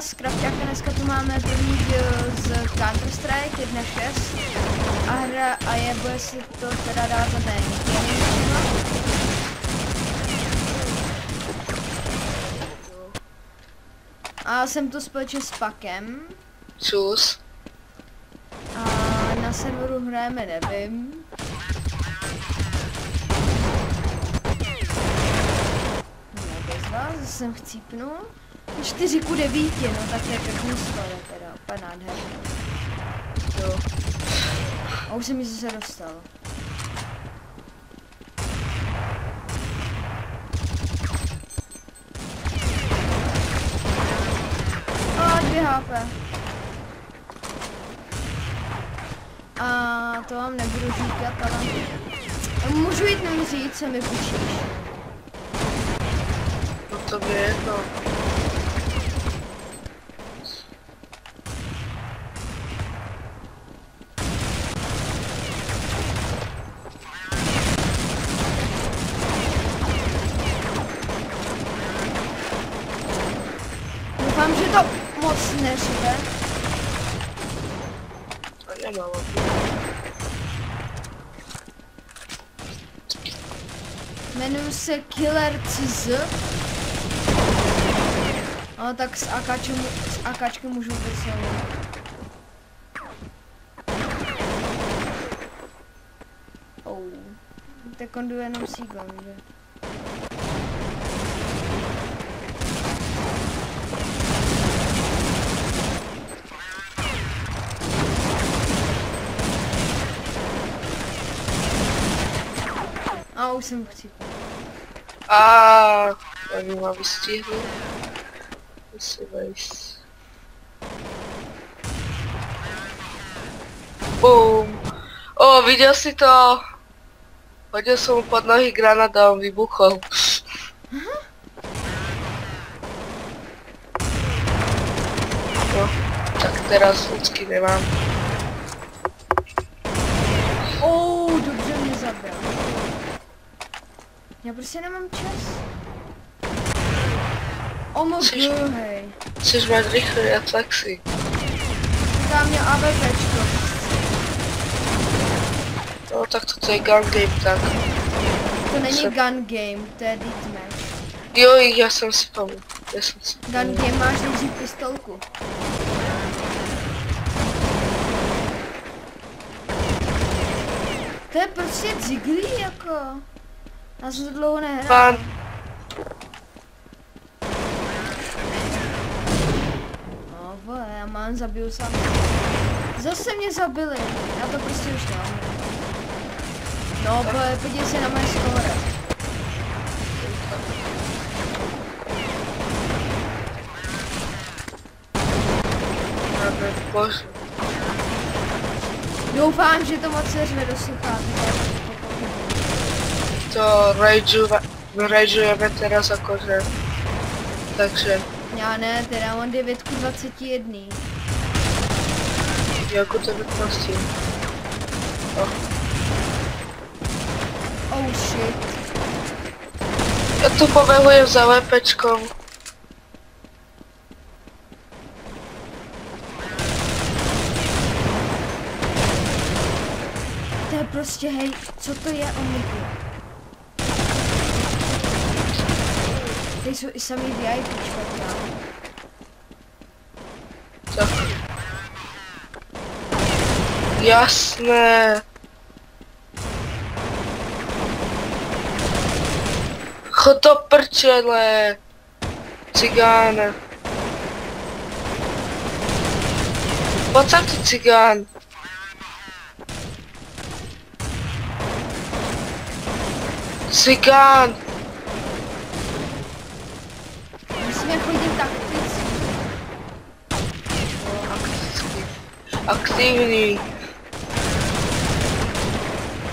vás z Krafťáka, dneska tu máme první díl z Counter-Strike 1.6 a bude si to teda dát na té a jsem tu společně s Pakem. Čus. A na serveru hrajeme, nevím. Zase jsem chcípnul. 4:9, no tak je pěkný skoro teda, úplně nádherný. Jo. A už se mi zase dostal. A 2 HP. A to vám nebudu říkat, ale můžu jít nám říct, co mi půjčíš. No to by je to. Doufám, že to moc neřve. To je malo. Jmenuji se Killer CZ. No tak s AKčkem můžu vůbec jít. Tak on jdu jenom síglem, že? A už jsem chcípal. Oni má vystihli. Musí vejít. Bum. O, viděl jsi to? Hodil jsem mu pod nohy granát a on vybuchol. No, tak teraz ľudský nemám. Dobře mě zabil. Já prostě nemám čas. Hej. Chceš mať rýchle reflexy. Tam mě AVPčko. No tak toto je gun game, tak. To není gun game, to je deathmatch. Jo, já jsem si pamatuju. Gun game máš nejdřív pistolku. To je prostě ziglí jako. Já jsem to dlouho nehrál. Pán. No vole, já mám zabiju sám. Zase mě zabili. Já to prostě už nemám. No vole, podívej se na moje skóre. Bože. Doufám, že to moc neřve do sluchátek. To rageujeme teraz akože. Takže. Já ne, teda mám 9:21. Jako to vyprostím. Oh shit. Já tu pobehujem za VPčkom. To je prostě hej, co to je omniku? Tady jsou i samý VIPčka, Tak. Jasné. Chod do prčele. Cigáne. Pojď sem ty cigán. Cigán. Musíme chodit takticky. Aktivní.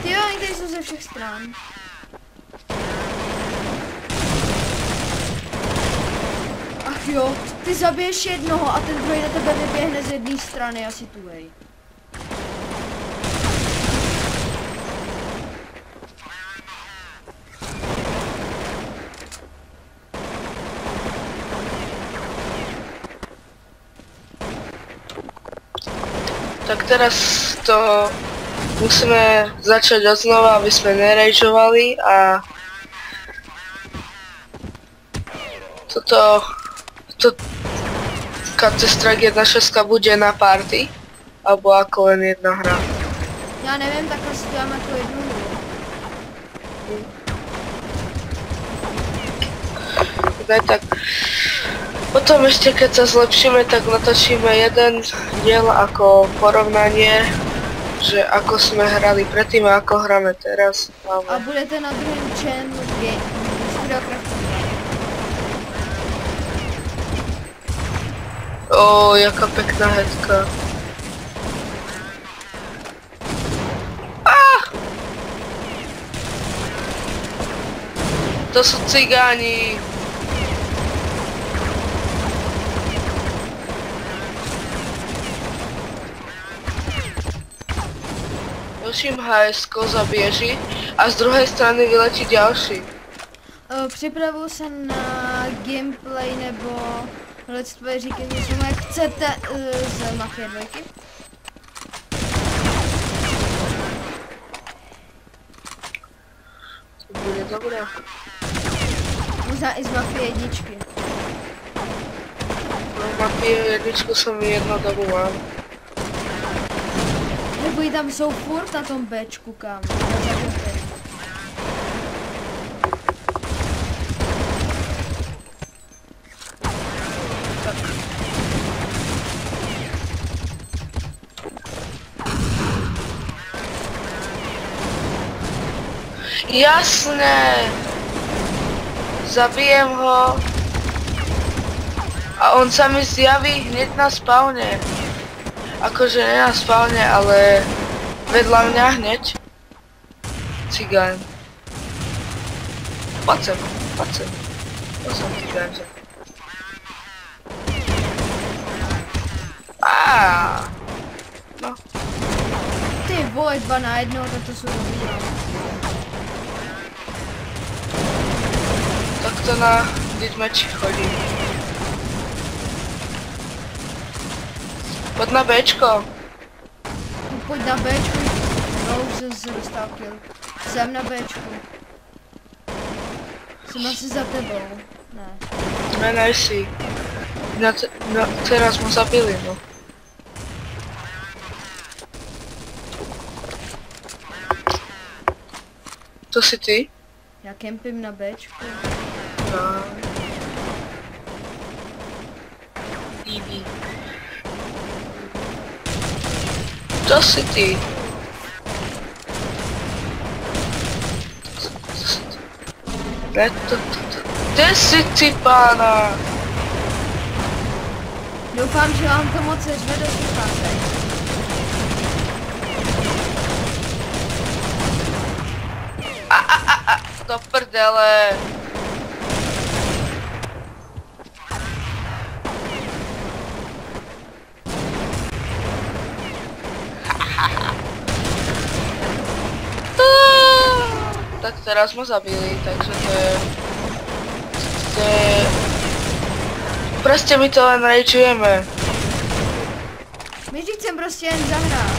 Ty jo, oni tady jsou ze všech stran. Ach jo, ty zabiješ jednoho a ten druhý na tebe vyběhne z jedné strany, asi tu hej. Tak teraz to musíme začať odznova, aby sme nerejžovali a Counter-Strike 1.6 bude na party, alebo ako len jedna hra. Já nevím, takhle si děláme jako jednu hru. Ne, tak potom ešte keď sa zlepšíme, tak natočíme jeden diel ako porovnanie, že ako sme hrali predtým a ako hráme teraz. A budete na druhém channelu Studiocraft. Ó, jaká pekná headka. To sú cigáni. Dalším HSko zaběží a z druhé strany vyletí další. Připravuju se na gameplay nebo let's play, říkejte si, jak chcete z Mafia 2. To bude dobré. Možná i z Mafie 1. No, Mafia 1 jsem jedno dobu mám. Nebo i tam jsou furt na tom Bčku, kam. Jasné! Zabijem ho a on sa mi zjaví hneď na spawne. Akože ne na spawne, ale vedľa mňa hneď. Cigán. Poď sem, poď sem. Poď sem, cigánže. No. Ty vole, 2 na 1, tak to jsou dobrý. Tak to na deathmatch chodí. Pojď na Bčko. Pojď na Bčku. No, už jsem se dostal kill. Jsem na Bčku. Jsem asi za tebou. Ne. Ne, nejsi. Teraz mu zabili, no. To si ty? Já kempím na Bčku. No. BB. To si ty. Ne, kde si ty, pána? Doufám, že vám to moc neřve do sluchátek. Do prdele. Tak teraz ma zabili, takže to je... Prostě my to len rejčujeme. My vždyť chcem prostě jen zahrát.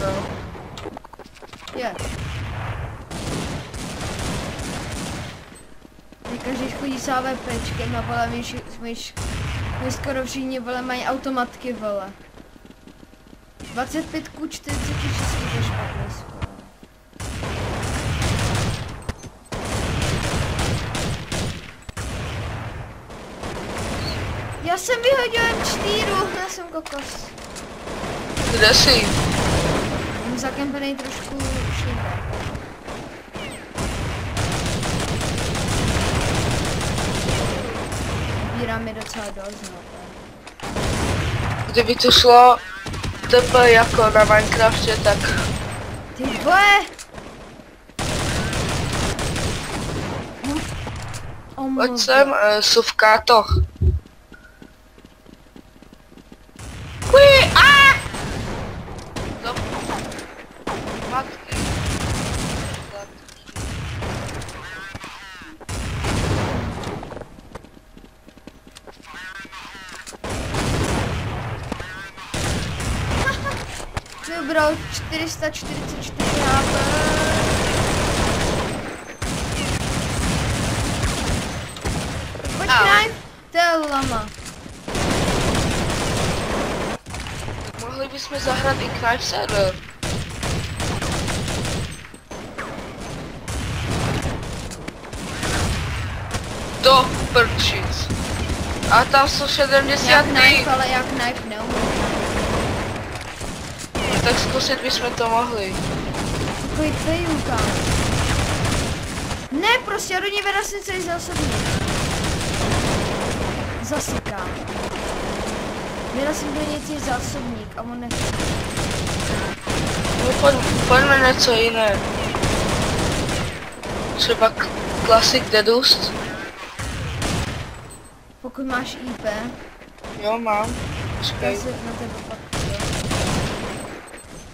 No. Je. Každý chodí s AWPčkem a vole, my skoro všichni vole mají automatky, vole. 25 ku 46 je špatný. Já jsem vyhodil M4, já jsem kokos. Kde jsi? Jsem zakempenej trošku šlíbe. Vybírám je docela dost, no. Kdyby to šlo TP jako na Minecraftě, tak... Ty vole! Pojď sem, suvkáto. Matky. Vybral 444 HP. Pojď knife, to je lama. Mohli bychom zahrát i Knife server. Do prčic. A tam jsou 70 Jak knife, ale jak knife neumím. Tak zkusit bychom to mohli. Takový fejůka. Ne, prostě já do ní vyrazím celý zásobník. Zasyká. Vyrazím do něj celý zásobník a on nechce. No, pojďme něco jiné. Třeba Classic Dedust. Pokud máš IP, Jo, mám. já Počkej. se na tebe pak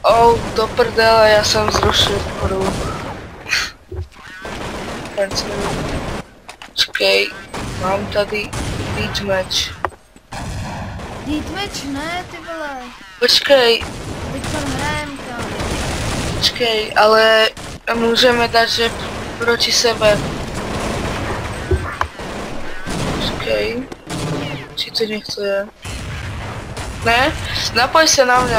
Oh, do prdele, já jsem zrušil hru. Počkej, mám tady Deathmatch. Deathmatch, ne, ty vole. Počkej, Teď tam hrajem, kam. počkej, ale můžeme dát, že proti sebe. Počkej, či to někdo je? Ne? Napoj se na mě.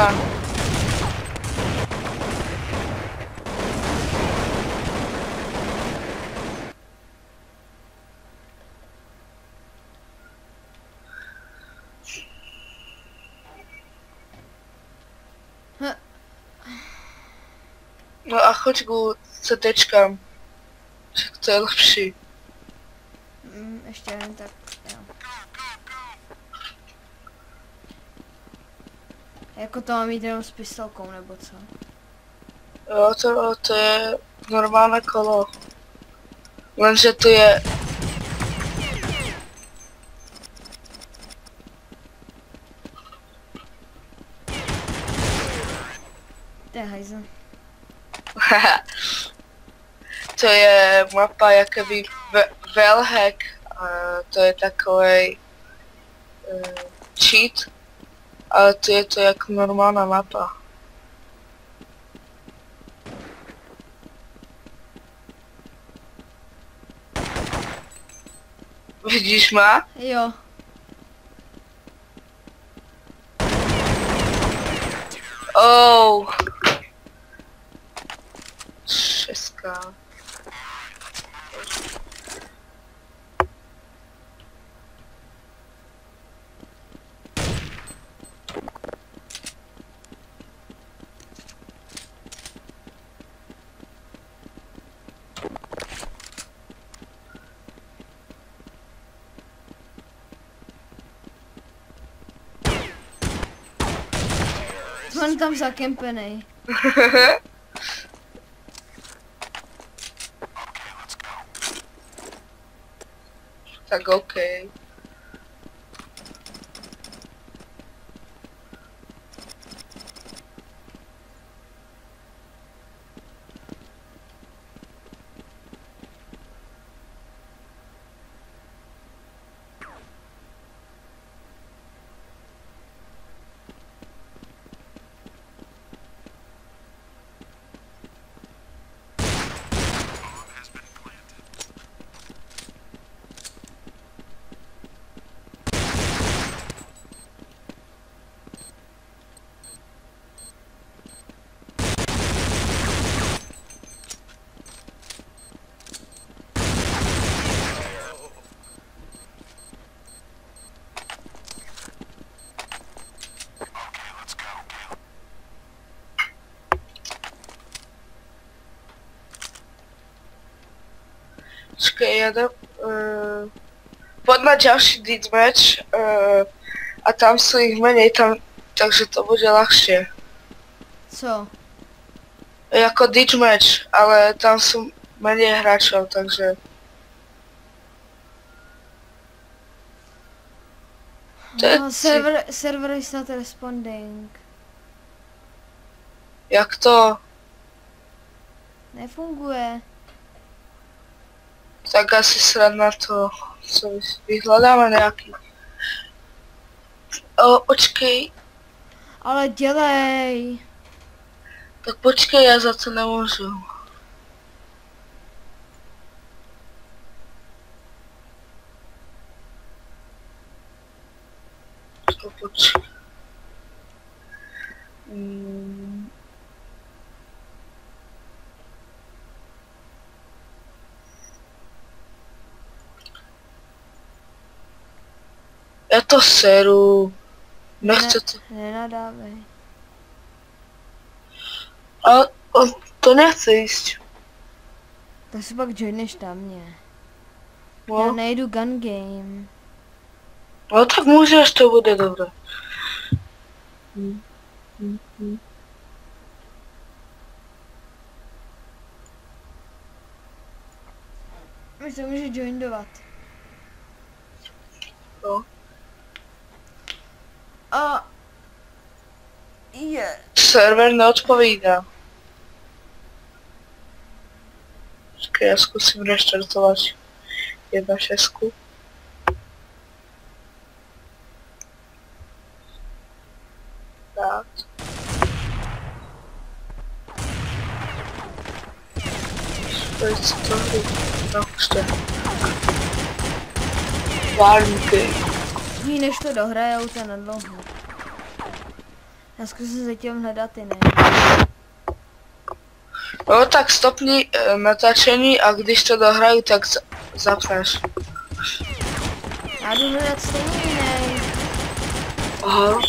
No a choď ku CTčkám. Však to je lepší. Ještě jen tak, jo. Jako to mám jít jenom s pistolkou, nebo co? Jo, to je normální kolo. Lenže tu je... To je hajzl. To je mapa jakoby Wellhack. To je takový cheat. Ale to je to jako normální mapa. Vidíš má? Jo. Oh. Šestka. On tam zakempenej. Tak okej. Počkej, pojď na další deathmatch a tam jsou jich méně, takže to bude ľahšie. Co? Jako deathmatch, ale tam jsou méně hráčov, takže... To je No, server is not responding. Jak to? Nefunguje. Tak asi srad na to, co vyhledáme nějaký. Počkej. Ale dělej. Tak počkej, já za to nemůžu. To počkej. Já to seru. Nechce to. Nenadávej. A on to nechce jíst. Tak si pak joineš tam mě. Já No, nejdu gun game. no tak můžeš, to bude dobré. My se může joinovat. No. A je. Server neodpovídá. Počkej, já zkusím restartovat 1.6. Tak. Co to je? No, už to je. Varnky. Ví, než to dohrajou, to na dlouho. Já zkusím zatím hledat ty ne. No tak stopni natáčení a když to dohraju, tak zapneš. Já jdu hledat stejně jiný. Aha.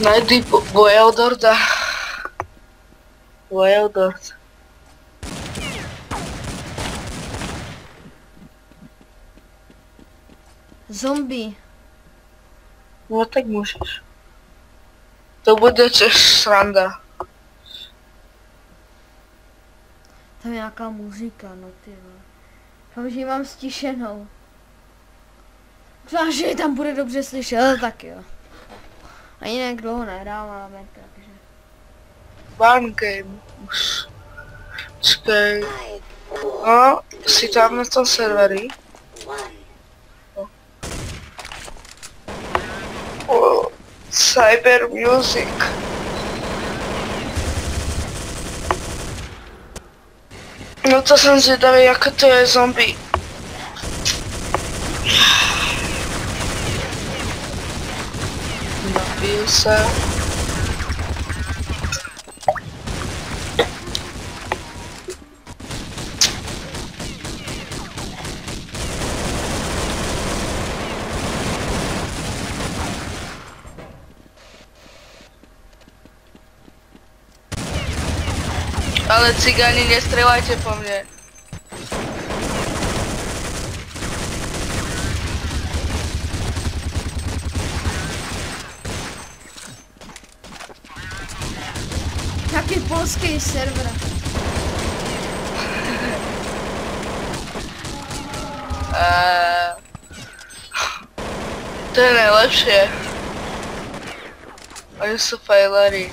Najdi Boeldorda. Boeldord. Zombie. No tak můžeš. To bude coś sranda. Tam je nějaká muzika, no ty vole. Doufám, že ji mám stišenou. Doufám, že ji tam bude dobře slyšet, ale tak jo. A jinak dlouho nehráváme, takže. Barn game. Už. Počkej. No, jsi tam na tom serveri? Oh, Cyber Music. No to jsem zvědavý, jaké to je zombie. Napiju se. Ale cigáni, nestrelajte po mne. Jaký polský server. To je najlepšie. Oni sú fajleri.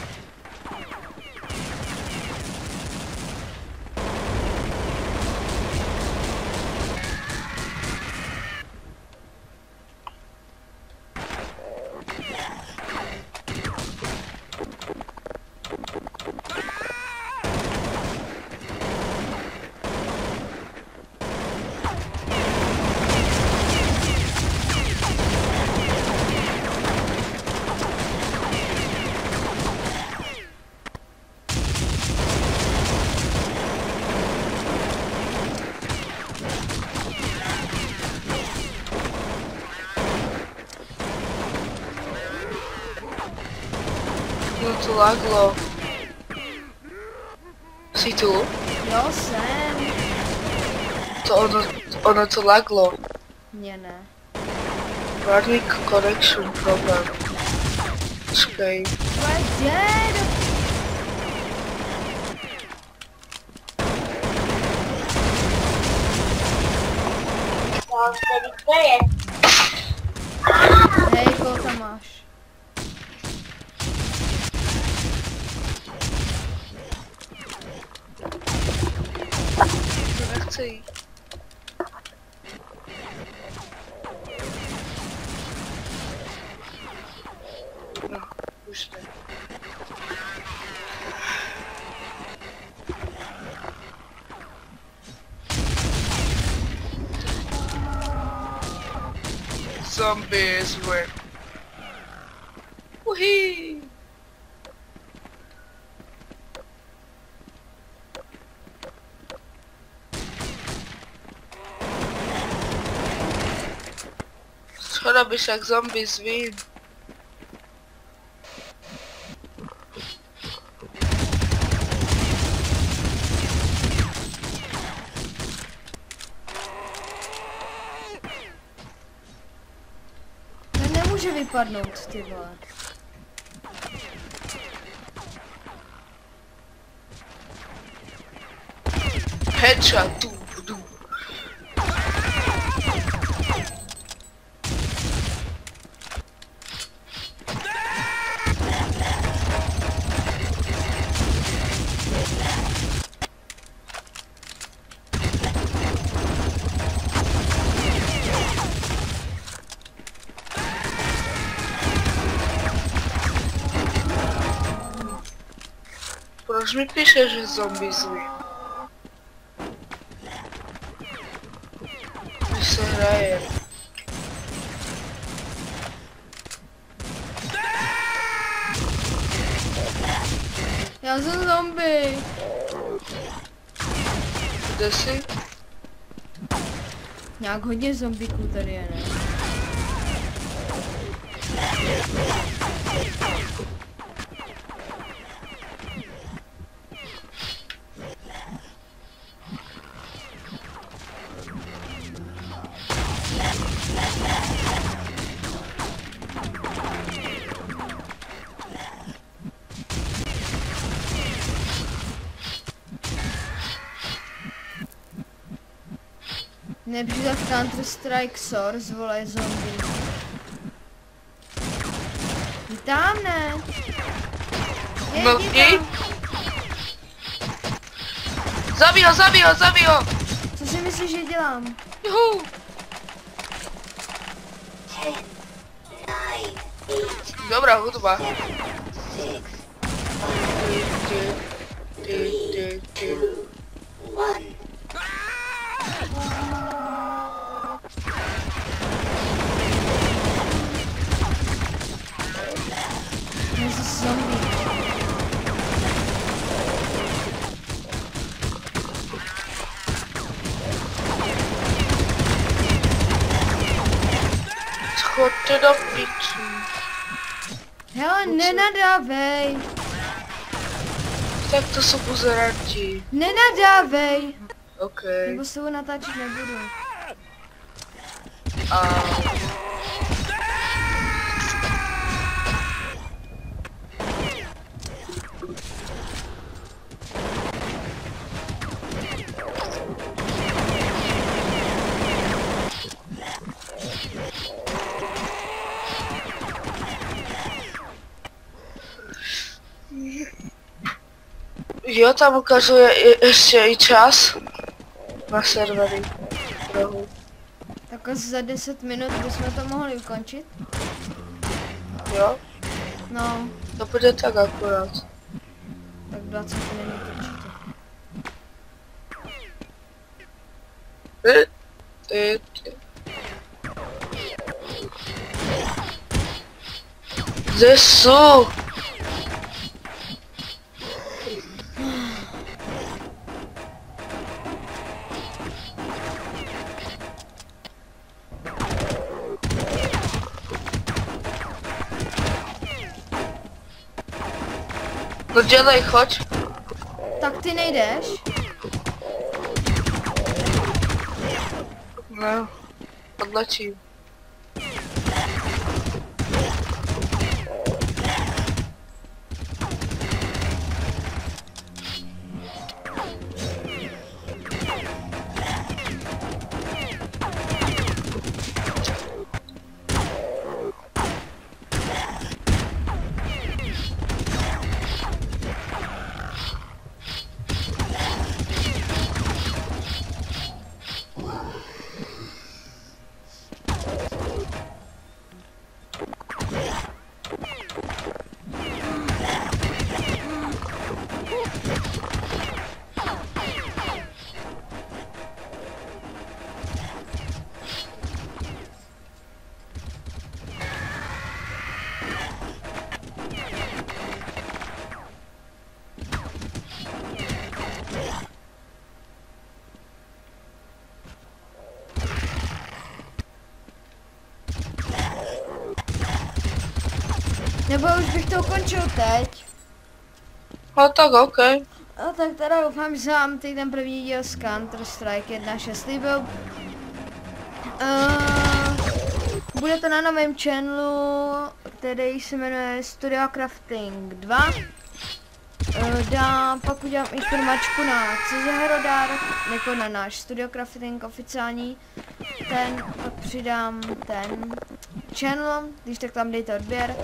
No to laglo. Jsi tu? Jo, jsem. To ono to laglo. Mně ne. Warning connection problem. Počkej. We're dead. Hej, koho tam máš? To nechce jít. Už ne. Zombies were... Uhí! Co robíš jak zombie zvín? Ten nemůže vypadnout, ty vole. Headshot, tu. Proč mi píše, že zombie zví? Když se hraje. Já jsem zombie. Kde jsi? Nějak hodně zombíků tady je, ne? Nepřijde v Counter-Strike Source, vole, zombie. Jdi tam, ne? No, Jdi tam. Zabij ho! Co si myslíš, že dělám? Juhu! Dobrá hudba. Jsi zombie. Chodte do piči. Hele, nenadávej. Tak to jsou buzeranti. Nenadávej. OK. Nebo s tebou natáčet nebudu. A... Jo, tam ukazuje ještě i čas na servery. Trochu. Tak asi za 10 minut bychom to mohli ukončit. Jo, No, to bude tak akorát. tak 20 minut určitě. Kde jsou? No dělej, choď. Tak ty nejdeš? No, odlačím. Nebo už bych to ukončil teď. No tak OK. No tak teda doufám, že se vám teď ten první díl z Counter-Strike 1.6 líbil. Bude to na novém channelu, který se jmenuje Studio Crafting 2. Pak udělám informačku na CZ Hrodar, jako na náš Studio Crafting oficiální. Pak přidám ten channel, když tak tam dejte odběr.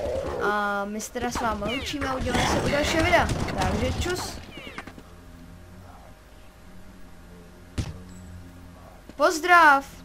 A my se teda s vámi loučíme a uděláme se u dalšího videa. Takže čus. Pozdrav!